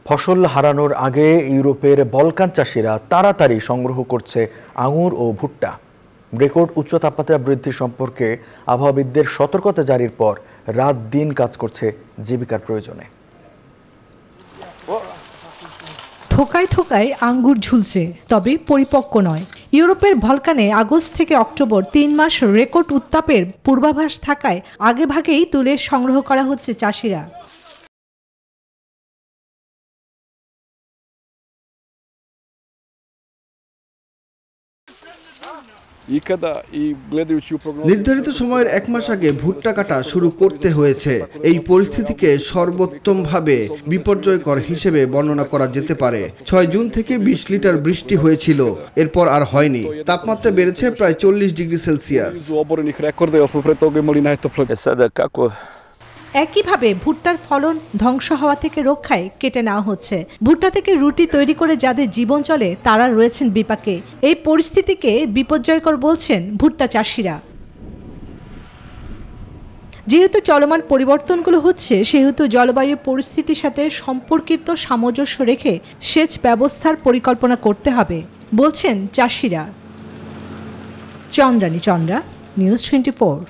ফসল হারানোর আগে ইউরোপের বলকান চাষিরা তাড়াতাড়ি সংগ্রহ করছে আঙুর ও ভুট্টা। রেকর্ড উচ্চ তাপমাত্রা বৃদ্ধি সম্পর্কে আবহাওয়াবিদদের সতর্কতা জারির পর রাত দিন কাজ করছে জীবিকার প্রয়োজনে। থোকায় থোকায় আঙ্গুর ঝুলছে, তবে পরিপক্ক নয়। ইউরোপের ভলকানে আগস্ট থেকে অক্টোবর 3 মাস রেকর্ড উত্তাপের পূর্বাভাস থাকায় আগেভাগেই তুলে সংগ্রহ করা হচ্ছে চাষিরা। নির্ধারিত সময়ের 1 মাস আগে ভুট্টা কাটা শুরু করতে হয়েছে। এই পরিস্থিতিকে সর্বোত্তমভাবে বিপর্যয়কর হিসেবে বর্ণনা করা যেতে পারে। 6 জুন থেকে 20 লিটার বৃষ্টি হয়েছিল, এরপর আর হয়নি। তাপমাত্রা বেড়েছে প্রায় 40 ডিগ্রি সেলসিয়াস। একইভাবে ভুট্টার ফলন ধ্বংস হওয়া থেকে রক্ষায় কেটে নেওয়া হচ্ছে। ভুট্টা থেকে রুটি তৈরি করে যাদের জীবন চলে তারা রয়েছেন বিপাকে। এই পরিস্থিতিকে বিপর্যয়কর বলছেন ভুট্টা চাষিরা। যেহেতু চলমান পরিবর্তনগুলো হচ্ছে, সেহেতু জলবায়ু পরিস্থিতির সাথে সম্পর্কিত সামঞ্জস্য রেখে সেচ ব্যবস্থার পরিকল্পনা করতে হবে বলছেন চাষিরা। চন্দ্রানী চন্দ্রা, নিউজ 24।